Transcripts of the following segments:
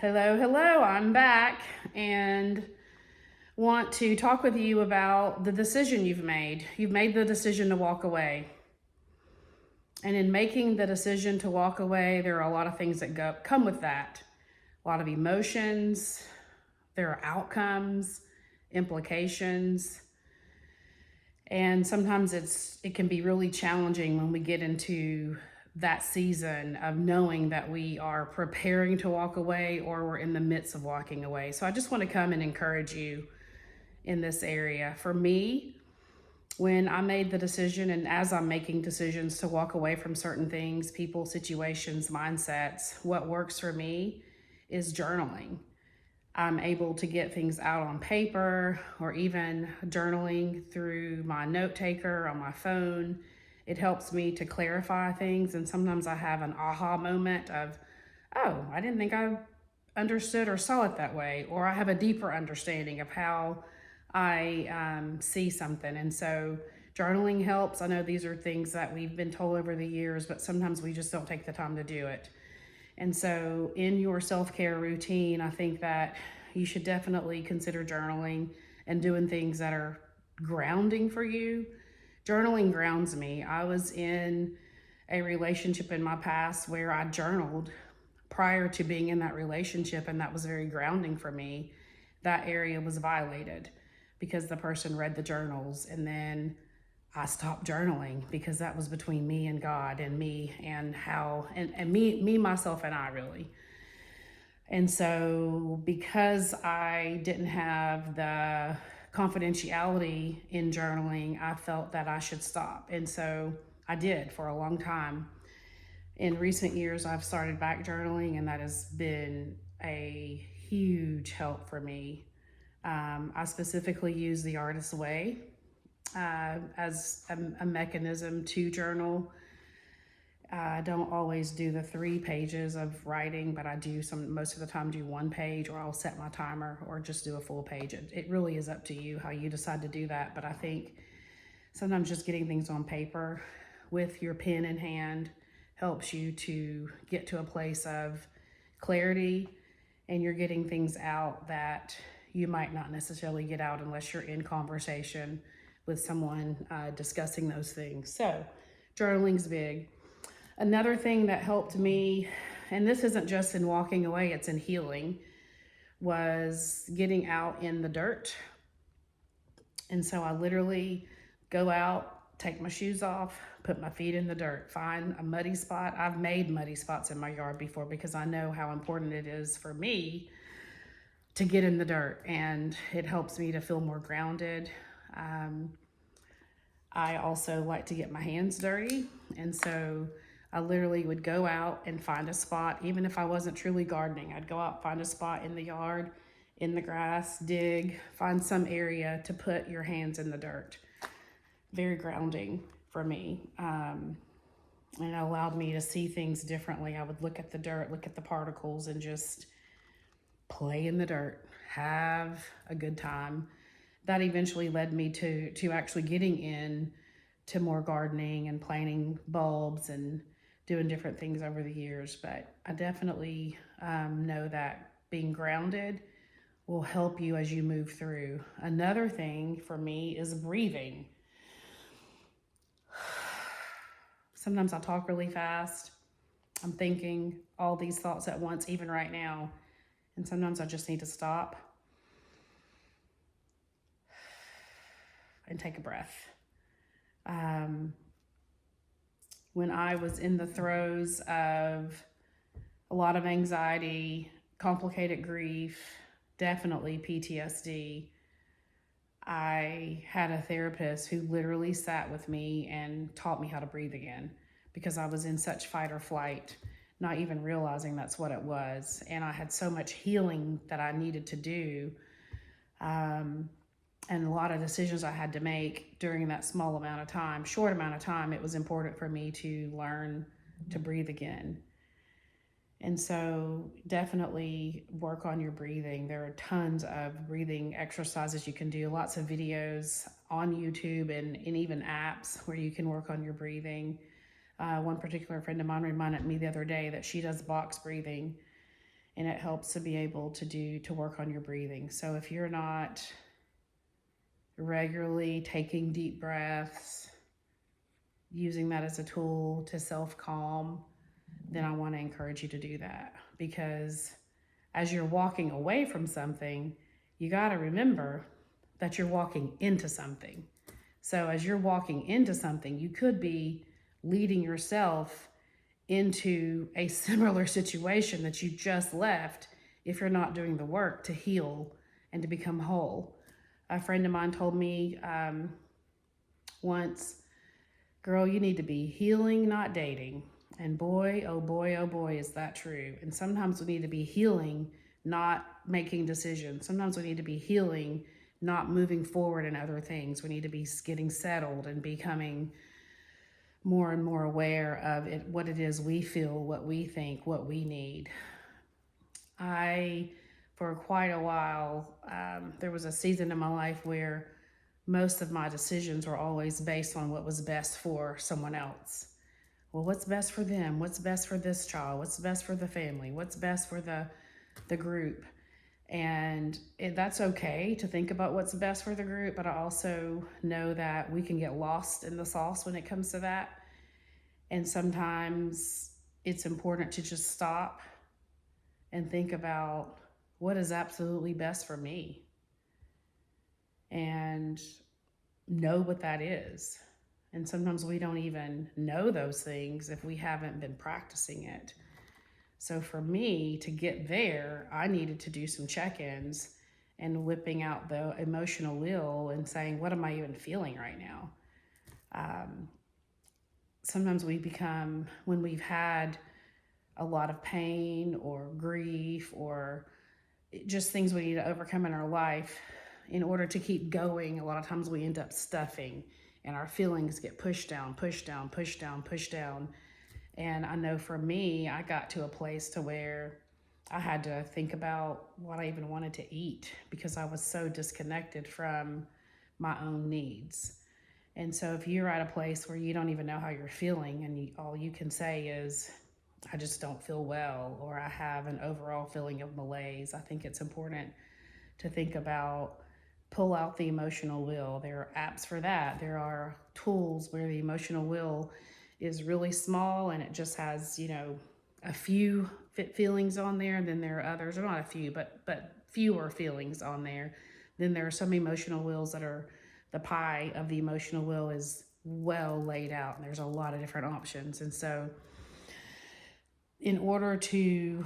Hello, hello, I'm back and want to talk with you about the decision you've made. You've made the decision to walk away. And in making the decision to walk away, there are a lot of things that come with that. A lot of emotions, there are outcomes, implications, and sometimes it can be really challenging when we get into that season of knowing that we are preparing to walk away or we're in the midst of walking away. So I just want to come and encourage you in this area. For me, when I made the decision and as I'm making decisions to walk away from certain things, people, situations, mindsets, what works for me is journaling. I'm able to get things out on paper or even journaling through my note taker on my phone. It helps me to clarify things, and sometimes I have an aha moment of, oh, I didn't think I understood or saw it that way, or I have a deeper understanding of how I see something. And so journaling helps. I know these are things that we've been told over the years, but sometimes we just don't take the time to do it. And so, in your self care routine, I think that you should definitely consider journaling and doing things that are grounding for you. Journaling grounds me. I was in a relationship in my past where I journaled prior to being in that relationship, and that was very grounding for me. That area was violated because the person read the journals, and then I stopped journaling because that was between me and God and me and how and me myself and I really. And so because I didn't have the confidentiality in journaling, I felt that I should stop. And so I did for a long time. In recent years, I've started back journaling, and that has been a huge help for me. I specifically use the Artist's Way as a mechanism to journal. I don't always do the 3 pages of writing, but I do most of the time do 1 page, or I'll set my timer or just do a full page. It really is up to you how you decide to do that. But I think sometimes just getting things on paper with your pen in hand helps you to get to a place of clarity, and you're getting things out that you might not necessarily get out unless you're in conversation with someone discussing those things. So journaling's big. Another thing that helped me, and this isn't just in walking away, it's in healing, was getting out in the dirt. And so I literally go out, take my shoes off, put my feet in the dirt, find a muddy spot. I've made muddy spots in my yard before because I know how important it is for me to get in the dirt, and it helps me to feel more grounded. I also like to get my hands dirty, and so I literally would go out and find a spot, even if I wasn't truly gardening. I'd go out, find a spot in the yard, in the grass, dig, find some area to put your hands in the dirt. Very grounding for me. And it allowed me to see things differently. I would look at the dirt, look at the particles, and just play in the dirt, have a good time. That eventually led me to actually getting in to more gardening and planting bulbs and doing different things over the years. But I definitely know that being grounded will help you as you move through. Another thing for me is breathing. Sometimes I talk really fast. I'm thinking all these thoughts at once, even right now. And sometimes I just need to stop and take a breath. When I was in the throes of a lot of anxiety, complicated grief, definitely PTSD, I had a therapist who literally sat with me and taught me how to breathe again because I was in such fight or flight, not even realizing that's what it was. And I had so much healing that I needed to do. And a lot of decisions I had to make during that short amount of time, it was important for me to learn to breathe again. And so definitely work on your breathing. There are tons of breathing exercises you can do, lots of videos on YouTube and even apps where you can work on your breathing. One particular friend of mine reminded me the other day that she does box breathing. and it helps to be able to work on your breathing. So if you're not regularly taking deep breaths, using that as a tool to self-calm, then I want to encourage you to do that, because as you're walking away from something, you got to remember that you're walking into something. So as you're walking into something, you could be leading yourself into a similar situation that you just left if you're not doing the work to heal and to become whole. A friend of mine told me once, girl, you need to be healing, not dating. And boy, oh boy, oh boy, is that true. And sometimes we need to be healing, not making decisions. Sometimes we need to be healing, not moving forward in other things. We need to be getting settled and becoming more and more aware of it, what it is we feel, what we think, what we need. For quite a while, there was a season in my life where most of my decisions were always based on what was best for someone else. Well, what's best for them? What's best for this child? What's best for the family? What's best for the group? And that's okay to think about what's best for the group, but I also know that we can get lost in the sauce when it comes to that. And sometimes it's important to just stop and think about what is absolutely best for me and know what that is. And sometimes we don't even know those things if we haven't been practicing it. So for me to get there, I needed to do some check-ins and whipping out the emotional wheel and saying, what am I even feeling right now? Sometimes we become, when we've had a lot of pain or grief or just things we need to overcome in our life, in order to keep going, a lot of times we end up stuffing and our feelings get pushed down, pushed down, pushed down, pushed down. And I know for me, I got to a place to where I had to think about what I even wanted to eat because I was so disconnected from my own needs. And so if you're at a place where you don't even know how you're feeling and all you can say is, I just don't feel well, or I have an overall feeling of malaise, I think it's important to think about, pull out the emotional wheel. There are apps for that. There are tools where the emotional wheel is really small and it just has, a few feelings on there. And then there are others, or not a few, but fewer feelings on there. Then there are some emotional wheels that are, the pie of the emotional wheel is well laid out, and there's a lot of different options. And so in order to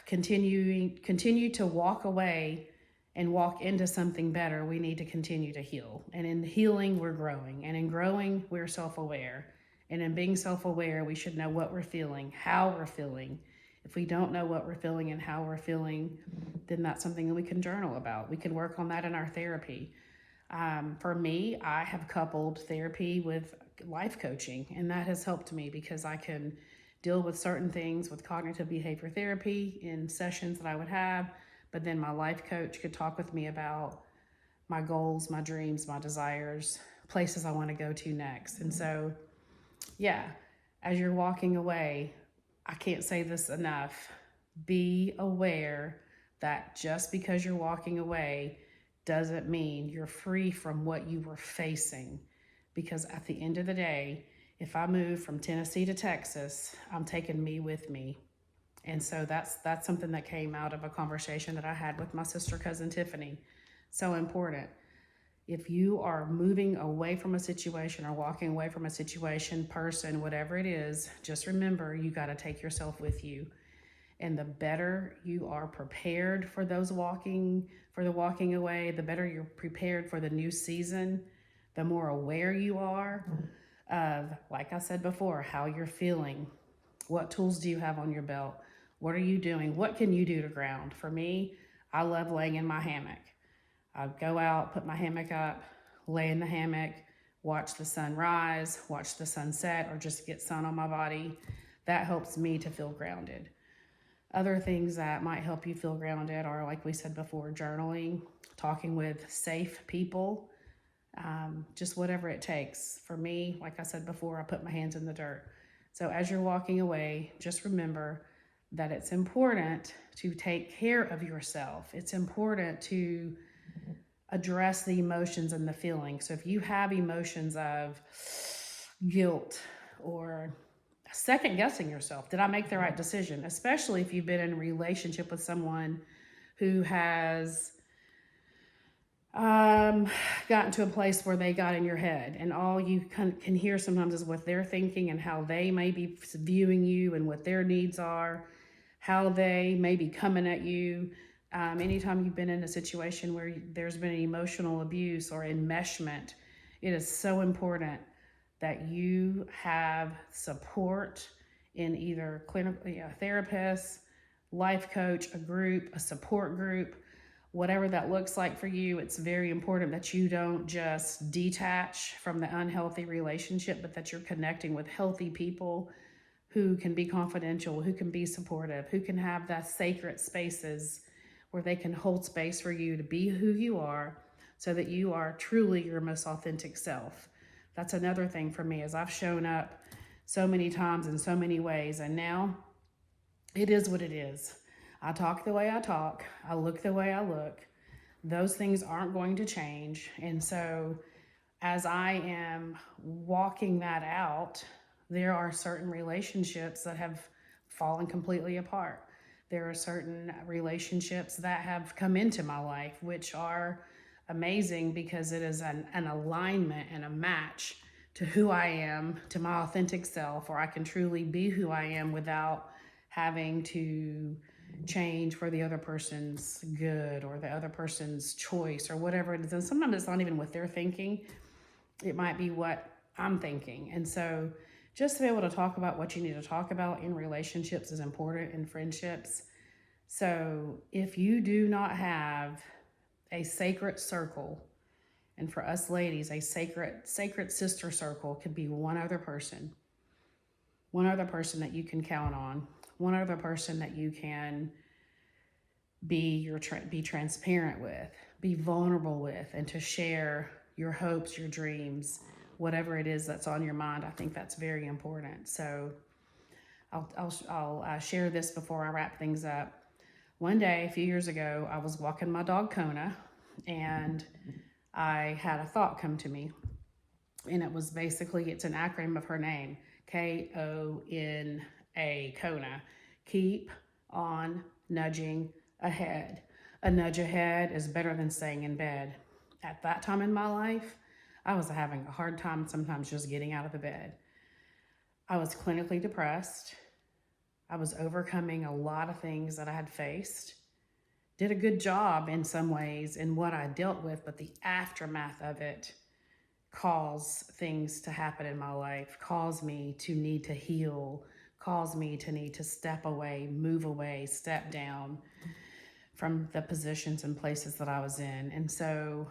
continue to walk away and walk into something better, we need to continue to heal. And in healing, we're growing. And in growing, we're self-aware. And in being self-aware, we should know what we're feeling, how we're feeling. If we don't know what we're feeling and how we're feeling, then that's something that we can journal about. We can work on that in our therapy. For me, I have coupled therapy with life coaching, and that has helped me because I can deal with certain things with cognitive behavior therapy in sessions that I would have, but then my life coach could talk with me about my goals, my dreams, my desires, places I want to go to next. And so, yeah, as you're walking away, I can't say this enough, be aware that just because you're walking away doesn't mean you're free from what you were facing. Because at the end of the day, if I move from Tennessee to Texas, I'm taking me with me. And so that's something that came out of a conversation that I had with my sister cousin Tiffany. So important. If you are moving away from a situation or walking away from a situation, person, whatever it is, just remember you got to take yourself with you. And the better you are prepared for the walking away, the better you're prepared for the new season, the more aware you are of, like I said before, how you're feeling. What tools do you have on your belt? What are you doing? What can you do to ground? For me, I love laying in my hammock. I go out, put my hammock up, lay in the hammock, watch the sun rise, watch the sunset, or just get sun on my body. That helps me to feel grounded. Other things that might help you feel grounded are, like we said before, journaling, talking with safe people, just whatever it takes. For me, like I said before, I put my hands in the dirt. So as you're walking away, just remember that it's important to take care of yourself. It's important to address the emotions and the feelings. So if you have emotions of guilt or second guessing yourself, did I make the right decision? Especially if you've been in a relationship with someone who has gotten to a place where they got in your head, and all you can hear sometimes is what they're thinking and how they may be viewing you and what their needs are, how they may be coming at you. Anytime you've been in a situation where there's been emotional abuse or enmeshment, it is so important that you have support in either clinical, therapist, life coach, a group, a support group, whatever that looks like for you. It's very important that you don't just detach from the unhealthy relationship, but that you're connecting with healthy people who can be confidential, who can be supportive, who can have that sacred spaces where they can hold space for you to be who you are so that you are truly your most authentic self. That's another thing for me, is I've shown up so many times in so many ways, and now it is what it is. I talk the way I talk. I look the way I look. Those things aren't going to change. And so as I am walking that out, there are certain relationships that have fallen completely apart. There are certain relationships that have come into my life, which are amazing because it is an alignment and a match to who I am, to my authentic self, or I can truly be who I am without having to change for the other person's good or the other person's choice or whatever it is. And sometimes it's not even what they're thinking. It might be what I'm thinking. And so just to be able to talk about what you need to talk about in relationships is important, in friendships. So if you do not have a sacred circle, and for us ladies, a sacred sister circle could be one other person that you can count on, one other person that you can be transparent with, be vulnerable with, and to share your hopes, your dreams, whatever it is that's on your mind. I think that's very important. So I'll share this before I wrap things up. One day, a few years ago, I was walking my dog Kona, and I had a thought come to me. And it was basically, it's an acronym of her name, Kona, Kona. Keep on nudging ahead. A nudge ahead is better than staying in bed. At that time in my life, I was having a hard time sometimes just getting out of the bed. I was clinically depressed. I was overcoming a lot of things that I had faced. Did a good job in some ways in what I dealt with, but the aftermath of it caused things to happen in my life, caused me to need to heal, caused me to need to step away, move away, step down from the positions and places that I was in. And so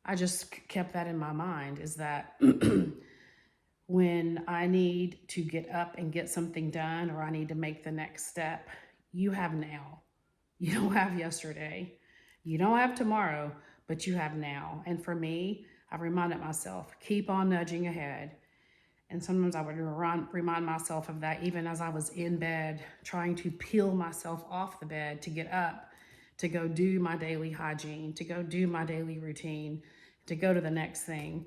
I just kept that in my mind, is that when I need to get up and get something done, or I need to make the next step, you have now. You don't have yesterday. You don't have tomorrow, but you have now. And for me, I reminded myself, keep on nudging ahead. And sometimes I would remind myself of that even as I was in bed, trying to peel myself off the bed to get up, to go do my daily hygiene, to go do my daily routine, to go to the next thing.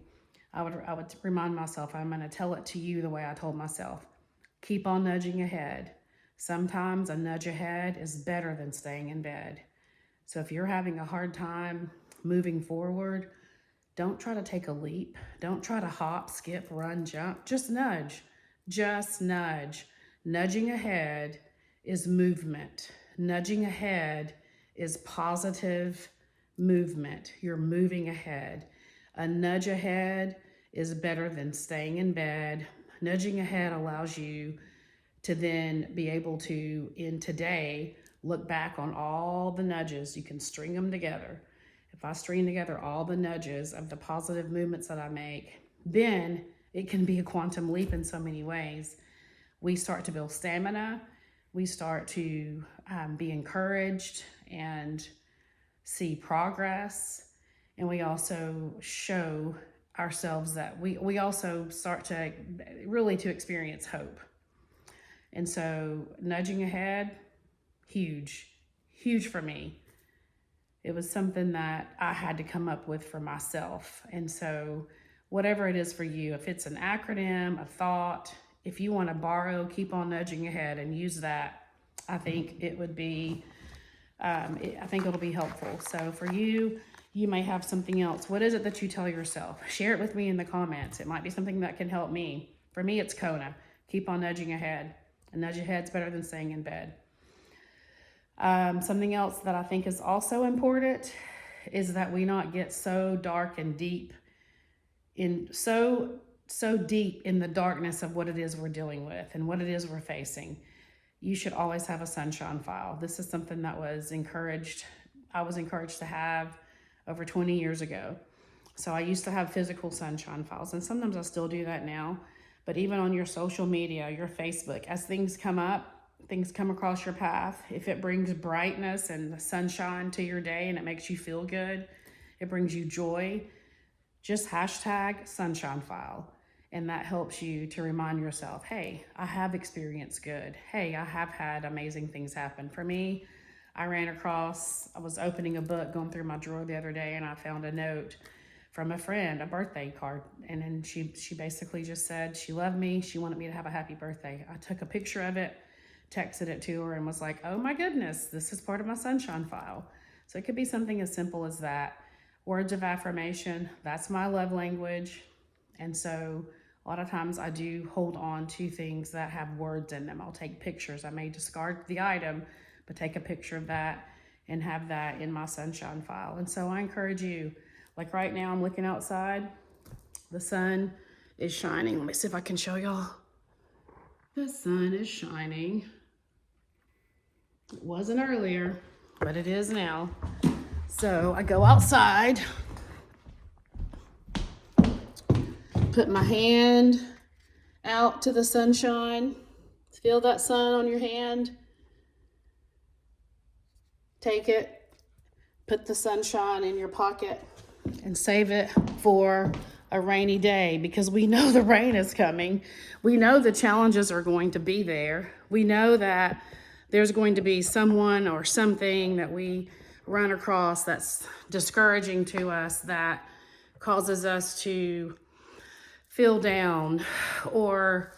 I would remind myself, I'm going to tell it to you the way I told myself. Keep on nudging ahead. Sometimes a nudge ahead is better than staying in bed. So if you're having a hard time moving forward, don't try to take a leap. Don't try to hop, skip, run, jump. Just nudge. Just nudge. Nudging ahead is movement. Nudging ahead is positive movement. You're moving ahead. A nudge ahead is better than staying in bed. Nudging ahead allows you to then be able to, in today, look back on all the nudges. You can string them together. If I string together all the nudges of the positive movements that I make, then it can be a quantum leap in so many ways. We start to build stamina. We start to be encouraged and see progress. And we also show ourselves that we also start to really to experience hope. And so nudging ahead, huge, huge for me. It was something that I had to come up with for myself. And so whatever it is for you, if it's an acronym, a thought, if you want to borrow, keep on nudging ahead and use that, I think it would be, I think it'll be helpful. So for you, you may have something else. What is it that you tell yourself? Share it with me in the comments. It might be something that can help me. For me, it's Kona. Keep on nudging ahead. A nudge ahead's better than staying in bed. Something else that I think is also important is that we not get so dark and deep so deep in the darkness of what it is we're dealing with and what it is we're facing. You should always have a sunshine file. This is something that I was encouraged to have over 20 years ago. So I used to have physical sunshine files, and sometimes I still do that now. But even on your social media, your Facebook, as things come up, things come across your path, if it brings brightness and sunshine to your day and it makes you feel good, it brings you joy, just hashtag sunshine file. And that helps you to remind yourself, hey, I have experienced good. Hey, I have had amazing things happen. For me, I was opening a book, going through my drawer the other day, and I found a note from a friend, a birthday card. And then she basically just said she loved me. She wanted me to have a happy birthday. I took a picture of it, texted it to her, and was like, oh my goodness, this is part of my sunshine file. So it could be something as simple as that. Words of affirmation, that's my love language. And so a lot of times I do hold on to things that have words in them. I'll take pictures. I may discard the item, but take a picture of that and have that in my sunshine file. And so I encourage you, like right now I'm looking outside, the sun is shining. Let me see if I can show y'all. The sun is shining. It wasn't earlier, but it is now. So I go outside, put my hand out to the sunshine. Feel that sun on your hand. Take it, put the sunshine in your pocket, and save it for a rainy day, because we know the rain is coming. We know the challenges are going to be there. We know that there's going to be someone or something that we run across that's discouraging to us, that causes us to feel down, or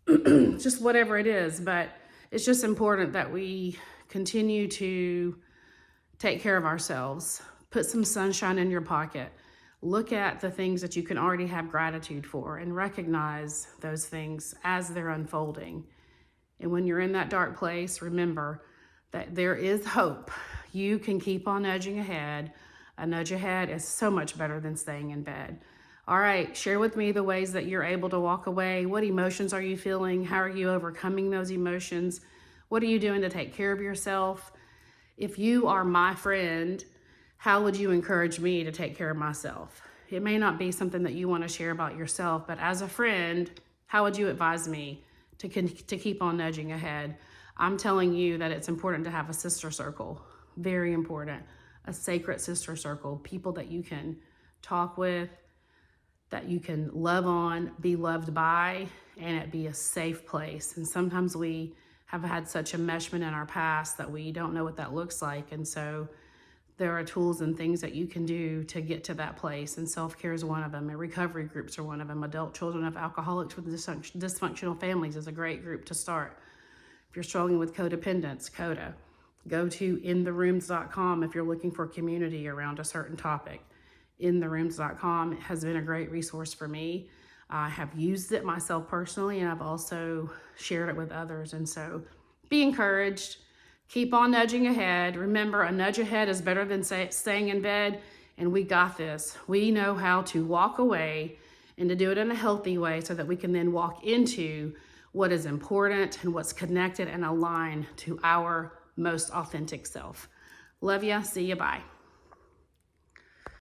just whatever it is. But it's just important that we continue to take care of ourselves. Put some sunshine in your pocket. Look at the things that you can already have gratitude for and recognize those things as they're unfolding. And when you're in that dark place, remember that there is hope. You can keep on nudging ahead. A nudge ahead is so much better than staying in bed. All right, share with me the ways that you're able to walk away. What emotions are you feeling? How are you overcoming those emotions? What are you doing to take care of yourself? If you are my friend, how would you encourage me to take care of myself? It may not be something that you want to share about yourself, but as a friend, how would you advise me to keep on nudging ahead? I'm telling you that it's important to have a sister circle. Very important. A sacred sister circle. People that you can talk with, that you can love on, be loved by, and it be a safe place. And sometimes we have had such enmeshment in our past that we don't know what that looks like. And so there are tools and things that you can do to get to that place. And self-care is one of them. And recovery groups are one of them. Adult children of alcoholics with dysfunctional families is a great group to start. If you're struggling with codependence, CODA. Go to intherooms.com if you're looking for community around a certain topic. intherooms.com has been a great resource for me. I have used it myself personally, and I've also shared it with others. And so be encouraged. Keep on nudging ahead. Remember, a nudge ahead is better than staying in bed, and we got this. We know how to walk away and to do it in a healthy way so that we can then walk into what is important and what's connected and aligned to our most authentic self. Love ya. See ya. Bye.